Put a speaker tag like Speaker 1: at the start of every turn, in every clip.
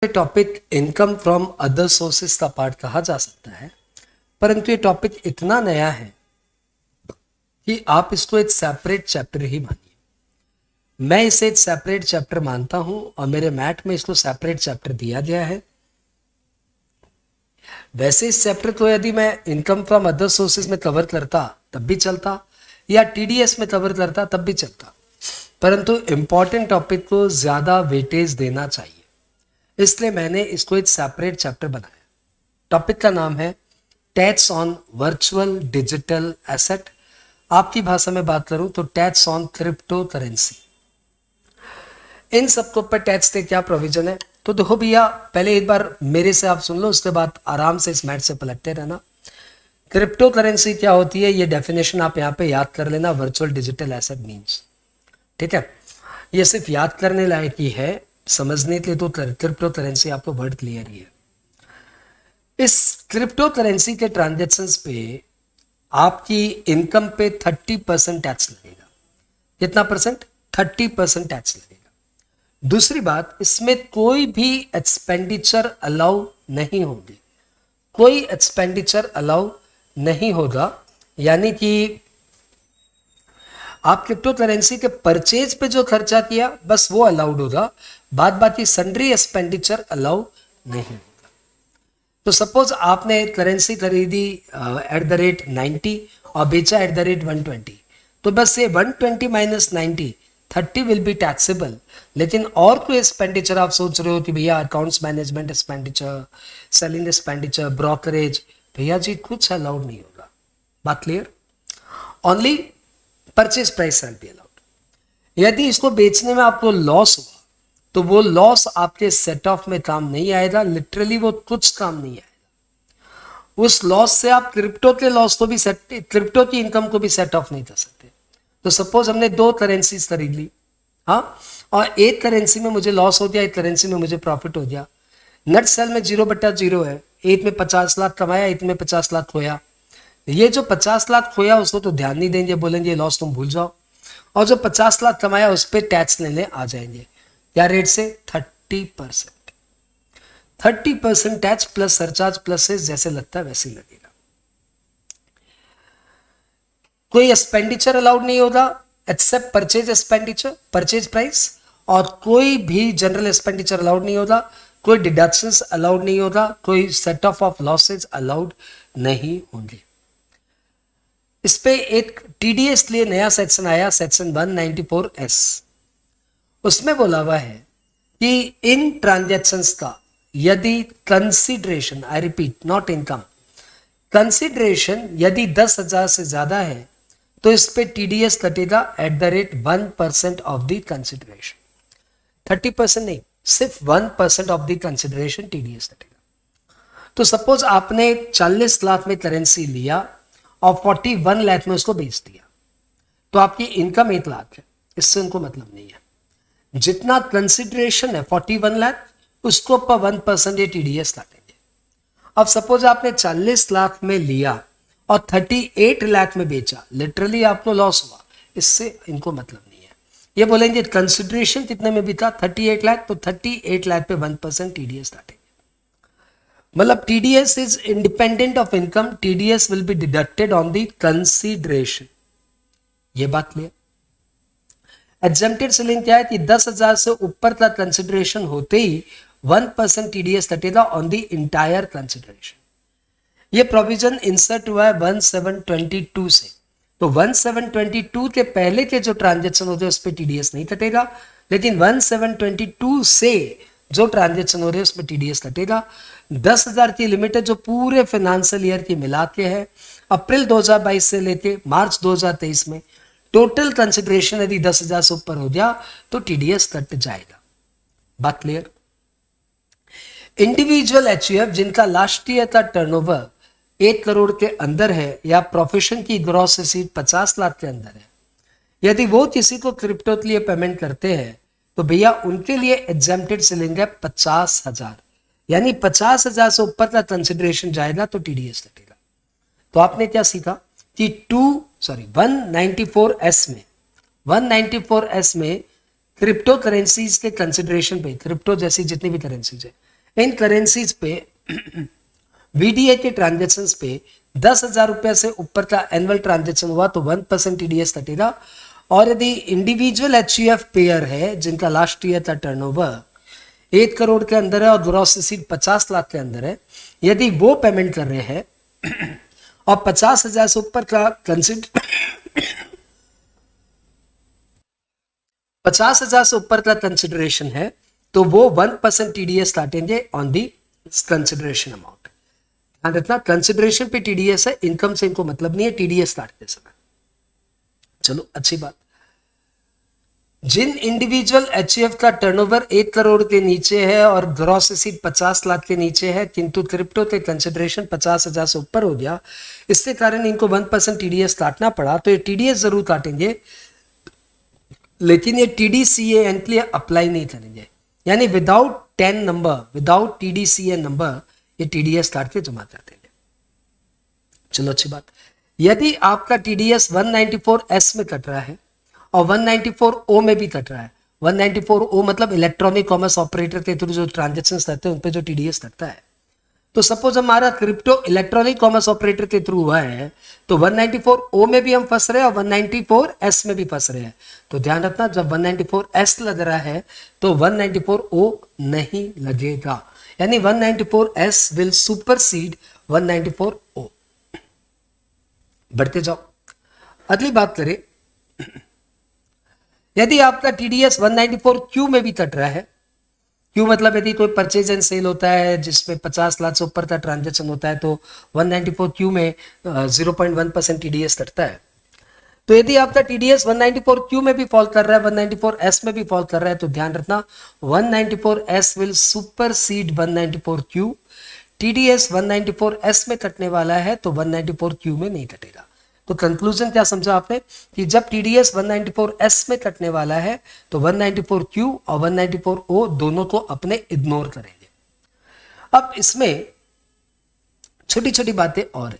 Speaker 1: Topic income from other sources का part कहा जा सकता है, परंतु ये टॉपिक इतना नया है कि आप इसको एक सेपरेट चैप्टर ही मानिए। मैं इसे एक सेपरेट चैप्टर मानता हूं और मेरे मैट में इसको सेपरेट चैप्टर दिया गया है। वैसे इस चैप्टर को यदि मैं इनकम फ्रॉम अदर सोर्सेज में कवर करता तब भी चलता, या टीडीएस में कवर करता तब भी चलता, परंतु इंपॉर्टेंट टॉपिक को ज्यादा वेटेज देना चाहिए, इसलिए मैंने इसको एक सेपरेट चैप्टर बनाया। टॉपिक का नाम है tax on virtual digital asset. आपकी भाषा में बात करूं तो टैक्स ऑन क्रिप्टो करेंसी। इन सबको पर टैक्स के क्या प्रोविजन है, तो देखो भैया, पहले एक बार मेरे से आप सुन लो, उसके बाद आराम से इस मैट से पलटते रहना। क्रिप्टो करेंसी क्या होती है, ये डेफिनेशन आप यहाँ पे याद कर लेना। वर्चुअल डिजिटल एसेट मीन्स, ठीक है, ये सिर्फ याद करने लायक ही है, समझने के लिए तो क्रिप्टो करेंसी आपको वर्ड क्लियर ही है। इस क्रिप्टो करेंसी के ट्रांजेक्शन्स पे आपकी इनकम पे 30% टैक्स लगेगा। कितना परसेंट? 30% टैक्स लगेगा। दूसरी बात, इसमें कोई भी एक्सपेंडिचर अलाउ नहीं होगी, कोई एक्सपेंडिचर अलाउ नहीं होगा, यानी कि आप क्रिप्टो करेंसी के परचेज पे जो खर्चा किया बस वो अलाउड होगा, बाद बाकी सन्ड्री एक्सपेंडिचर अलाउ नहीं होगा। तो सपोज आपने करेंसी खरीदी एट द रेट 90 और बेचा एट द रेट 120, तो बस ये 120 माइनस 90, 30 विल बी टैक्सेबल। लेकिन और कोई एक्सपेंडिचर आप सोच रहे हो कि भैया accounts management expenditure, selling expenditure, brokerage, भैया जी कुछ अलाउड नहीं होगा। बात clear? Only purchase price shall be allowed. यदि इसको बेचने में आपको लॉस हुआ तो वो लॉस आपके सेट ऑफ में काम नहीं आएगा, लिटरली वो कुछ काम नहीं आएगा। उस लॉस से आप क्रिप्टो के लॉस को भी क्रिप्टो की इनकम को भी सेट ऑफ नहीं कर सकते। तो सपोज हमने 2 करेंसीज खरीद ली, हाँ, और एक करेंसी में मुझे लॉस हो गया, एक करेंसी में मुझे प्रॉफिट हो गया। नेट सेल में 0/0 है, एक में 50 लाख कमाया, एक में 50 लाख खोया। ये जो 50 लाख खोया उसको तो ध्यान नहीं देंगे, बोलेंगे लॉस तुम भूल जाओ, और जो 50 लाख कमाया उस पर टैक्स लेने आ जाएंगे। क्या रेट से? 30%। 30% tax plus surcharge plus cess, जैसे लगता है वैसे ही लगेगा। कोई एक्सपेंडिचर अलाउड नहीं होगा except purchase expenditure, purchase price, और कोई भी जनरल एक्सपेंडिचर अलाउड नहीं होगा, कोई डिडक्शंस अलाउड नहीं होगा, कोई सेट ऑफ लॉसेज अलाउड नहीं होंगे। इस पे एक टीडीएस लिए नया सेक्शन आया, सेक्शन 194S। उसमें बोला हुआ है कि इन ट्रांजैक्शंस का यदि consideration, I repeat not income, consideration यदि 10,000 से ज्यादा है तो इस पे टीडीएस कटेगा eight the rate 1% of the consideration. 30% नहीं, सिर्फ 1% ऑफ द कंसिडरेशन टीडीएस कटेगा। तो सपोज आपने 40 लाख में करेंसी लिया और 41 लाख में उसको बेच दिया, तो आपकी इनकम 1 लाख है, इससे उनको मतलब नहीं है। जितना कंसिडरेशन है 41 लाख, उसको पर 1% ये टीडीएस काटेंगे। अब सपोज आपने 40 लाख में लिया और 38 लाख में बेचा, लिटरली आपको लॉस हुआ, इससे इनको मतलब नहीं है। ये बोलेंगे कंसिडरेशन कितने में बिका? 38 लाख, तो 38 लाख पे 1% टीडीएस काटेंगे। मतलब TDS is independent of income, TDS will be deducted on the consideration. ये बात क्लियर? एग्जेम्प्टेड सेलिंग क्या है कि 10,000 से ऊपर का कंसिडरेशन होते ही 1% टीडीएस कटेगा ऑन द इंटायर कंसिडरेशन। ये प्रोविजन इंसर्ट हुआ है 1722 से, तो 1722 के पहले के जो ट्रांजेक्शन होते हैं उस पर टीडीएस नहीं कटेगा, लेकिन 1722 से जो ट्रांजेक्शन हो रहे हैं उसमें टीडीएस कटेगा। 10,000 की लिमिट है जो पूरे फाइनेंशियल ईयर की मिला के है, अप्रैल 2022 से लेके मार्च 2023 में। टोटल कंसिडरेशन यदि 10,000 से ऊपर हो गया तो टीडीएस कट जाएगा। बात क्लियर? इंडिविजुअल एचयूएफ जिनका लास्ट ईयर का टर्नओवर 1 करोड़ के अंदर है या प्रोफेशन की ग्रॉस रिसीट 50 लाख के अंदर है, यदि वो किसी को क्रिप्टो के लिए पेमेंट करते हैं तो भैया उनके लिए एग्जेम्प्टेड सेलिंग है 50,000, यानी 50,000 से ऊपर का कंसिडरेशन जाएगा तो टीडीएस लगेगा। तो आपने क्या सीखा कि 194S में क्रिप्टो करेंसीज के कंसिडरेशन पे, क्रिप्टो जैसी जितनी भी करेंसीज है इन करेंसीज पे वीडीए के ट्रांजेक्शन्स पे 10,000 रुपये से ऊपर का एनुअल ट्रांजेक्शन हुआ तो 1% टीडीएस कटेगा। और यदि इंडिविजुअल एचयूएफ पेयर है जिनका लास्ट ईयर का टर्नओवर 1 करोड़ के अंदर है और ग्रॉस रिसीट 50 लाख के अंदर है, यदि वो पेमेंट कर रहे हैं और 50,000 से ऊपर का कंसिडर 50,000 से ऊपर का कंसिडरेशन है तो वो 1% टीडीएस काटेंगे ऑन दी कंसिडरेशन अमाउंट। ध्यान रखना, कंसिडरेशन पे टीडीएस है, इनकम से इनको मतलब नहीं है टीडीएस काटते समय। चलो अच्छी बात। जिन इंडिविजुअल एचयूएफ का टर्नओवर 1 करोड़ के नीचे है और ग्रॉस रिसीट 50 लाख के नीचे है किंतु क्रिप्टो के कंसिडरेशन 50,000 से ऊपर हो गया, इसके कारण इनको 1% टीडीएस काटना पड़ा, तो ये टीडीएस जरूर काटेंगे लेकिन ये टीडीसीएएन के लिए अप्लाई नहीं करेंगे, यानी विदाउट 10 नंबर, विदाउट टीडीसीएएन नंबर ये टीडीएस काट के जमा कर देंगे। चलो अच्छी बात। यदि आपका टीडीएस 194S में कट रहा है और 194O में भी कट रहा है, 194O मतलब इलेक्ट्रॉनिक कॉमर्स ऑपरेटर के थ्रू जो ट्रांजेक्शन रहते हैं उन पे जो टीडीएस कटता है, तो सपोज हमारा क्रिप्टो इलेक्ट्रॉनिक कॉमर्स ऑपरेटर के थ्रू हुआ है तो 194O में भी हम फंस रहे हैं और 194S में भी फंस रहे हैं। तो ध्यान रखना, जब 194S लग रहा है तो 194O नहीं लगेगा, यानी 194S विल सुपरसीड 194O। बढ़ते जाओ, अगली बात करें। यदि आपका टीडीएस 194Q में भी कट रहा है, क्यों मतलब यदि कोई परचेज एंड सेल होता है जिसमें 50 लाख से ऊपर का ट्रांजेक्शन होता है तो 194Q में 0.1% टीडीएस कटता है। तो यदि आपका टीडीएस 194Q में भी फॉल कर रहा है, 194S में भी फॉल कर रहा है, तो ध्यान रखना 194S will supersede 194Q। TDS 194S में कटने वाला है तो 194Q में नहीं कटेगा। तो कंक्लूजन क्या समझा आपने कि जब टीडीएस 194S में कटने वाला है तो 194Q और 194O दोनों को अपने इग्नोर करेंगे। अब इसमें छोटी छोटी बातें और है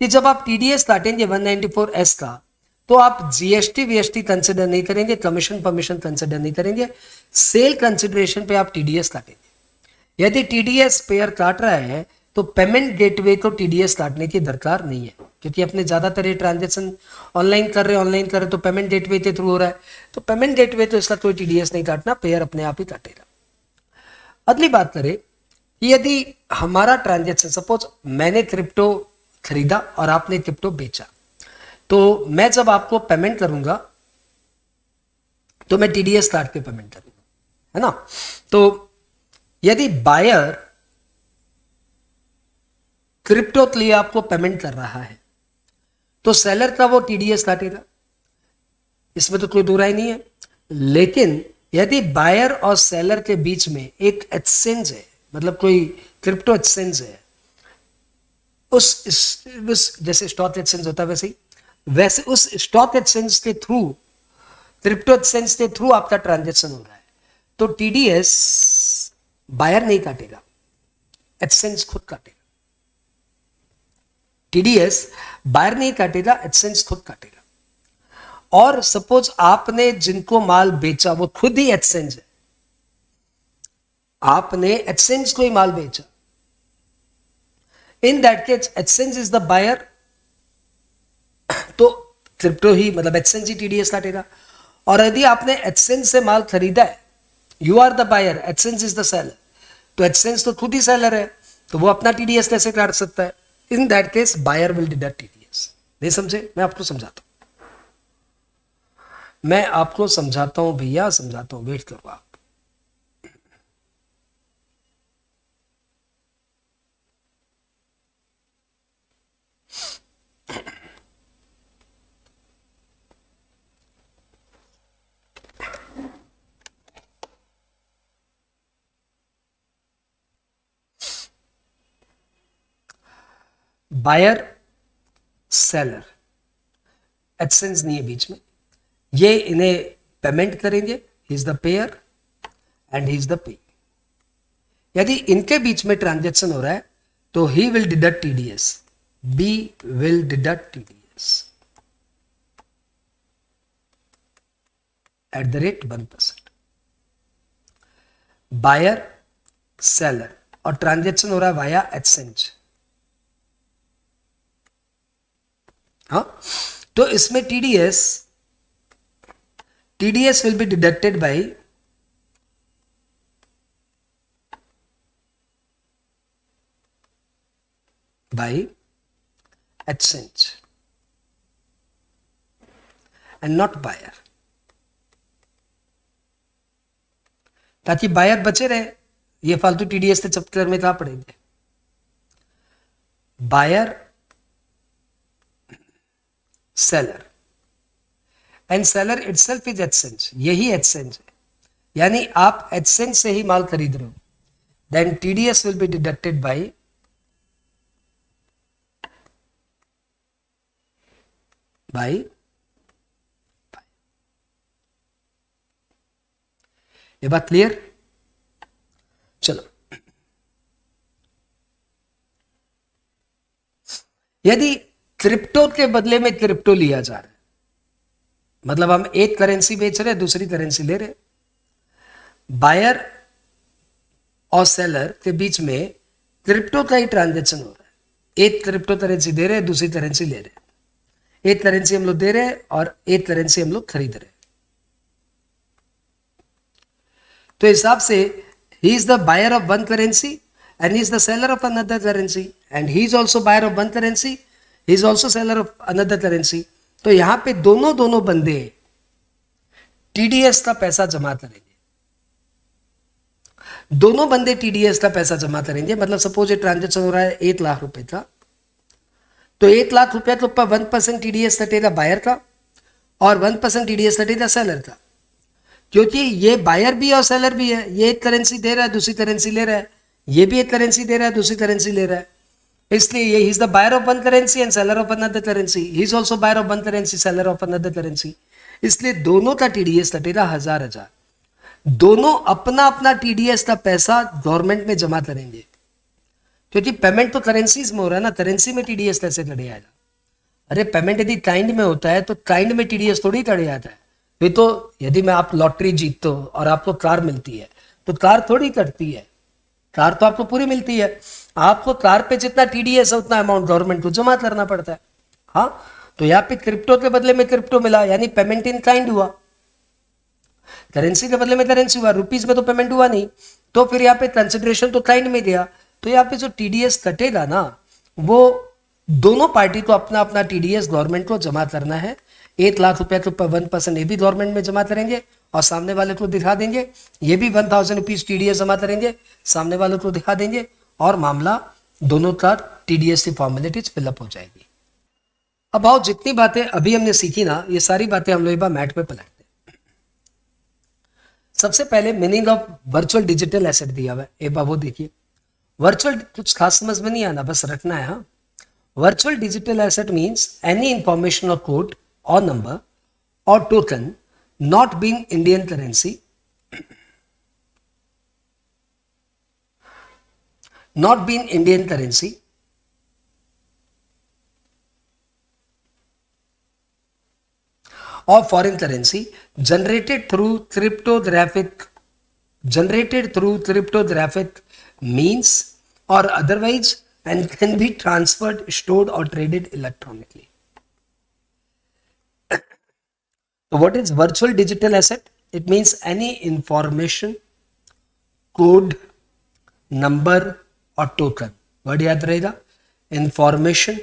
Speaker 1: कि जब आप टीडीएस काटेंगे 194S का तो आप जीएसटी वीएसटी कंसिडर नहीं करेंगे, कमीशन परमिशन कंसिडर नहीं करेंगे, सेल कंसिडरेशन पे आप टीडीएस काटेंगे। यदि टीडीएस पेयर काट रहा है तो पेमेंट गेटवे को टीडीएस काटने की दरकार नहीं है, क्योंकि अपने ज्यादातर ये ट्रांजेक्शन ऑनलाइन कर रहे तो पेमेंट गेटवे के थ्रू हो रहा है, तो पेमेंट गेटवे तो इसका कोई टीडीएस नहीं काटना, पेयर अपने आप ही काटेगा। अगली बात करें कि यदि हमारा ट्रांजेक्शन, सपोज मैंने क्रिप्टो खरीदा और आपने क्रिप्टो बेचा, तो मैं जब आपको पेमेंट करूंगा तो मैं टीडीएस काट के पेमेंट करूंगा, है ना। तो यदि बायर क्रिप्टो के लिए आपको पेमेंट कर रहा है तो सेलर का वो टीडीएस काटेगा, इसमें तो कोई दो राय नहीं है। लेकिन यदि बायर और सेलर के बीच में एक एक्सचेंज है, मतलब कोई क्रिप्टो एक्सचेंज है, उस जैसे स्टॉक एक्सचेंज होता है वैसे उस स्टॉक एक्सचेंज के थ्रू, क्रिप्टो एक्सचेंज के थ्रू आपका ट्रांजेक्शन हो रहा है, तो टीडीएस बायर नहीं काटेगा, एक्सचेंज खुद काटेगा। टीडीएस बायर नहीं काटेगा, एक्सचेंज खुद काटेगा। और सपोज आपने जिनको माल बेचा वो खुद ही एक्सचेंज है, आपने एक्सचेंज को ही माल बेचा, in that case exchange is the buyer, तो क्रिप्टो ही मतलब एक्सचेंज ही टीडीएस काटेगा। और यदि आपने एक्सचेंज से माल खरीदा है, you are the buyer, exchange is the seller, तो एक्सचेंज तो खुद ही सेलर है, तो वो अपना टीडीएस कैसे काट सकता है? In that case buyer will deduct TDS. नहीं समझे? मैं आपको समझाता हूं, भैया समझाता हूं, वेट करो आप। बायर सेलर, एक्सचेंज नहीं है बीच में, ये इन्हें पेमेंट करेंगे, ही is the pair and he is the pay. यदि इनके बीच में ट्रांजेक्शन हो रहा है तो ही will deduct TDS, B will deduct TDS at the rate 1%। Buyer seller, और ट्रांजेक्शन हो रहा है वाया एक्सचेंज। हाँ, तो इसमें TDS will be deducted by exchange and not buyer, ताकि बायर बचे रहे, ये फालतू टीडीएस के चक्कर में कहां पड़ेंगे। Buyer, seller, and seller itself is exchange, यही एक्सचेंज है, यानी आप एक्सचेंज से ही माल खरीद रहे हो, then TDS will be deducted by ये बात क्लियर। चलो, यदि क्रिप्टो के बदले में क्रिप्टो लिया जा रहा है, मतलब हम एक करेंसी बेच रहे हैं, दूसरी करेंसी ले रहे, बायर और सेलर के बीच में क्रिप्टो का ही ट्रांजेक्शन हो रहा है, एक क्रिप्टो करेंसी दे रहे हैं, दूसरी करेंसी ले रहे हैं, एक करेंसी हम लोग दे रहे हैं और एक करेंसी हम लोग खरीद रहे हैं। तो हिसाब से he is the buyer of one currency and he is the seller of another currency, and he is also buyer of one currency, he is also seller of another currency. तो यहां पे दोनों बंदे टीडीएस का पैसा जमा करेंगे, दोनों बंदे टीडीएस का पैसा जमा करेंगे। मतलब सपोज ये ट्रांजेक्शन हो रहा है 1,00,000 रुपए का, तो 1,00,000 रुपया के ऊपर 1% टीडीएस कटेगा बायर का और 1% टीडीएस कटेगा सेलर का, क्योंकि ये बायर भी है और सेलर भी है, ये एक करेंसी दे रहा है, दूसरी करेंसी ले रहा है, ये भी एक करेंसी दे रहा है, दूसरी करेंसी ले रहा है, इसलिए ये he is the buyer of one currency and seller of another currency, he is also buyer of one currency, seller of another currency, इसलिए दोनों का टीडीएस कटेगा 1,000। दोनों अपना अपना टीडीएस का पैसा गवर्नमेंट में जमा करेंगे, क्योंकि पेमेंट तो करेंसीज में हो रहा है ना, करेंसी में टीडीएस कैसे कटे आएगा। अरे पेमेंट यदि काइंड में होता है तो काइंड में टीडीएस थोड़ी कटे आता है। फिर तो यदि मैं आप लॉटरी जीतते हो और आपको कार मिलती है तो कार थोड़ी कटती है, कार तो आपको पूरी मिलती है, आपको कार पे जितना टीडीएस है उतना अमाउंट गवर्नमेंट को जमा करना पड़ता है। हाँ, तो यहाँ पे क्रिप्टो के बदले में क्रिप्टो मिला, यानी पेमेंट इन काइंड हुआ, करेंसी के बदले में करेंसी हुआ, रुपीज में तो पेमेंट हुआ नहीं, तो फिर यहाँ पे कंसिडरेशन तो काइंड में दिया। तो यहाँ पे जो टीडीएस कटेगा ना, वो दोनों पार्टी को अपना अपना टीडीएस गवर्नमेंट को जमा करना है। 1,00,000 रुपया के ऊपर 1% ये भी गवर्नमेंट में जमा करेंगे और सामने वाले को दिखा देंगे, ये भी 1,000 रुपीज टीडीएस जमा करेंगे, सामने वाले को दिखा देंगे और मामला दोनों का टीडीएस की फॉर्मेलिटीज फिलअप हो जाएगी। अब आओ, जितनी बातें अभी हमने सीखी ना, ये सारी बातें हम लोग एक बार मैट पे पलटते हैं। सबसे पहले meaning of virtual digital asset दिया हुआ है, एक बार वो देखिए। वर्चुअल कुछ खास समझ में नहीं आना, बस रखना है। हाँ, virtual digital asset means any information और code or number or token not being Indian currency, not being Indian currency, or foreign currency generated through cryptographic means or otherwise and can be transferred, stored or traded electronically. So what is virtual digital asset? It means any information, code, number or token. Word याद रहेगा, information,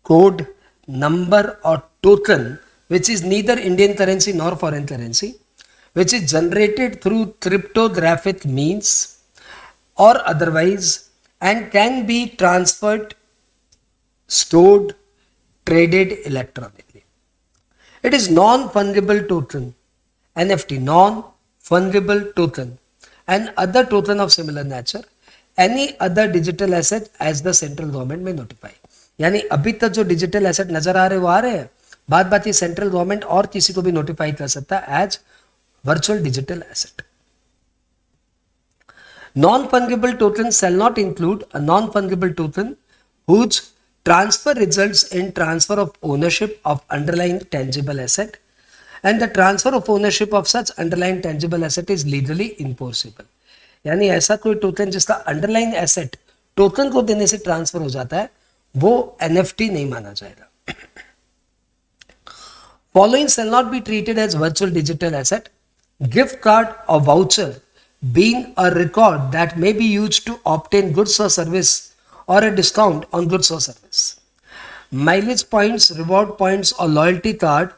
Speaker 1: code, number or token which is neither Indian currency nor foreign currency, which is generated through cryptographic means or otherwise and can be transferred, stored, traded electronically. It is non-fungible token, NFT, non-fungible token, and other token of similar nature, any other digital asset as the central government may notify. यानी अभी तक जो digital asset नजर आ रहे वो आ रहे हैं, बात ये सेंट्रल गवर्नमेंट और किसी को भी नोटिफाई कर सकता है as virtual digital asset. Non-fungible token shall not include a non-fungible token whose transfer results in transfer of ownership of underlying tangible asset and the transfer of ownership of such underlying tangible asset is legally enforceable. यानी ऐसा कोई token जिसका underline asset token को देने से transfer हो जाता है, वो एनएफटी नहीं माना जाएगा। Following shall not be treated as virtual digital asset. Gift card or voucher being a record that may be used to obtain goods or service or a discount on goods or service. Mileage points, reward points or loyalty card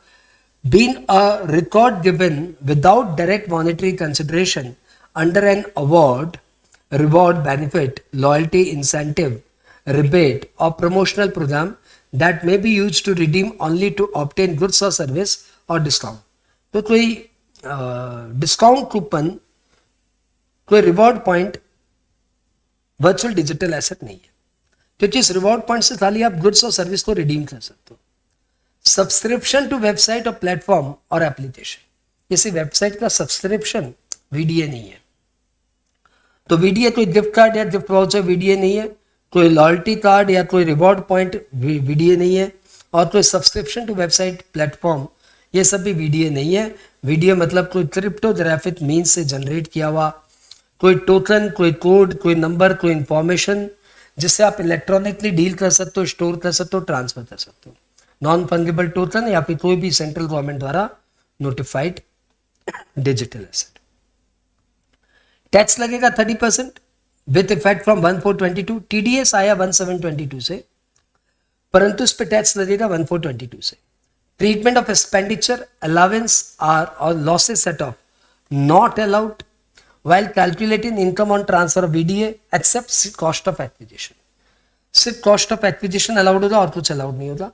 Speaker 1: being a record given without direct monetary consideration under an award, reward, benefit, loyalty, incentive, rebate or promotional program that may be used to redeem only to obtain goods or service or discount. तो कोई discount coupon, कोई reward point virtual digital asset नहीं है, क्योंकि इस reward point से खाली आप गुड्स और सर्विस को रिडीम कर सकते हो। सब्सक्रिप्शन टू वेबसाइट और प्लेटफॉर्म और एप्लीकेशन, किसी वेबसाइट का सब्सक्रिप्शन वीडीए नहीं है, तो वीडीए कोई गिफ्ट कार्ड या गिफ्ट वाउचर वीडीए नहीं है, कोई लॉयल्टी कार्ड या कोई रिवॉर्ड पॉइंट वीडीए नहीं है, और कोई सब्सक्रिप्शन टू वेबसाइट प्लेटफॉर्म ये सब भी वीडीए नहीं है। वीडीए मतलब कोई क्रिप्टोग्राफिक मीन्स से जनरेट किया हुआ कोई टोकन, कोई कोड, कोई नंबर, कोई इंफॉर्मेशन जिससे आप इलेक्ट्रॉनिकली डील कर सकते हो, स्टोर कर सकते हो, ट्रांसफर कर सकते हो। नॉन फंगिबल टोकन या फिर कोई भी सेंट्रल गवर्नमेंट द्वारा नोटिफाइड डिजिटल एसेट। टैक्स लगेगा 30% विथ इफेक्ट फ्रॉम 1422। टीडीएस आया 1722 से, परंतु इस पे टैक्स लगेगा 1422 से। Treatment of expenditure, allowance are और losses set off not allowed while calculating income on transfer of VDA except cost of acquisition। सिर्फ कॉस्ट ऑफ एक्विजिशन अलाउड होगा और कुछ अलाउड नहीं होगा।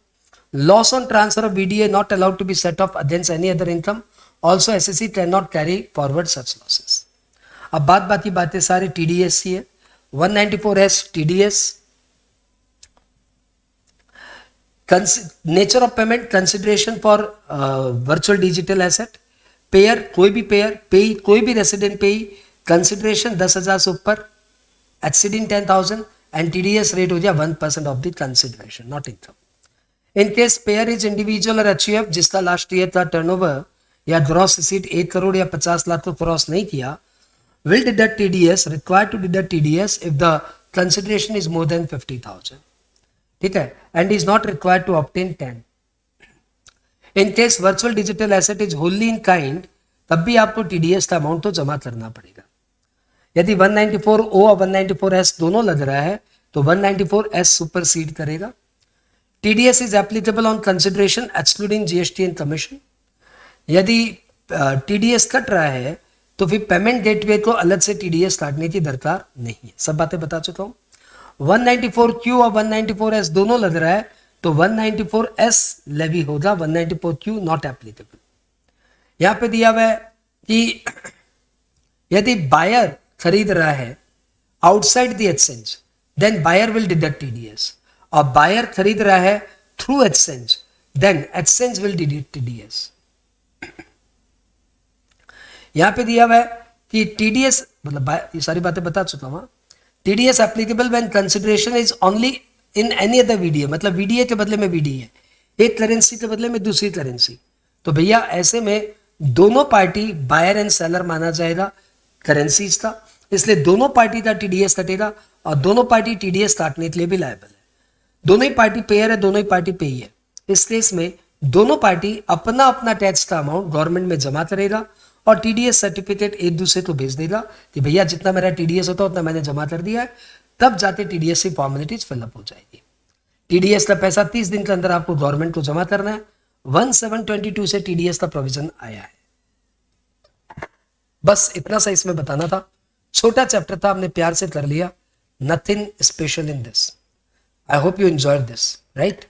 Speaker 1: Loss on transfer of VDA not allowed to be set off against any other income, also SSC can not carry forward such losses. अब बात की बातें सारे TDS की है। 194S TDS, nature of payment, consideration for virtual digital asset, pair कोई भी pair, पेई कोई भी रेसिडेंट पेई, कंसिडरेशन 10,000 से ऊपर, एक्सीडिंग 10,000 एंड TDS रेट हो जाए 1% of the consideration, not income. In case pair is individual और HUF जिसका लास्ट ईयर का टर्नओवर या ग्रॉस रिसीट 1 करोड़ या 50 लाख को क्रॉस नहीं किया, will deduct TDS, required to deduct TDS if the consideration is more than 50,000, ठीक है, and is not required to obtain 10। In case virtual digital asset is wholly in kind, तब भी आपको TDS का अमाउंट तो जमा करना पड़ेगा। यदि 194O और 194S दोनों लग रहा है तो 194S सुपरसीड करेगा। TDS is applicable on consideration excluding GST and commission। यदि TDS कट रहा है तो फिर पेमेंट गेटवे को अलग से TDS काटने की दरकार नहीं है। सब बातें बता चुका हूँ। 194Q और 194S दोनों लग रहा है तो 194S लेवी होगा, 194Q नॉट एप्लीकेबल। यहां पे दिया हुआ है कि यदि बायर खरीद रहा है outside the exchange then buyer will deduct TDS, और बायर खरीद रहा है through exchange then exchange will deduct TDS। यहां पे दिया हुआ है कि TDS मतलब ये सारी बातें बता चुका हूं। TDS applicable when consideration is only in any other VDA, मतलब VDA के बदले में VDA, एक करेंसी के बदले में दूसरी करेंसी, तो भैया ऐसे में दोनों पार्टी बायर एंड सेलर माना जाएगा करेंसीज का, इसलिए दोनों पार्टी का TDS कटेगा और दोनों पार्टी TDS काटने के लिए भी लायबल है। दोनों ही पार्टी पेयर है, दोनों ही पार्टी पेई है, इसलिए इसमें दोनों पार्टी अपना अपना टैक्स का अमाउंट गवर्नमेंट में जमा करेगा और TDS सर्टिफिकेट एक दूसरे को भेज देगा कि भैया जितना मेरा TDS होता है उतना मैंने जमा कर दिया है, तब जाते TDS की फॉर्मेलिटीज फिलअप हो जाएगी। TDS का पैसा 30 दिन के अंदर आपको गवर्नमेंट को जमा करना है। 1722 से TDS का प्रोविजन आया है। बस इतना सा इसमें बताना था, छोटा चैप्टर था, हमने प्यार से कर लिया, nothing special in this. I hope you enjoyed this, right.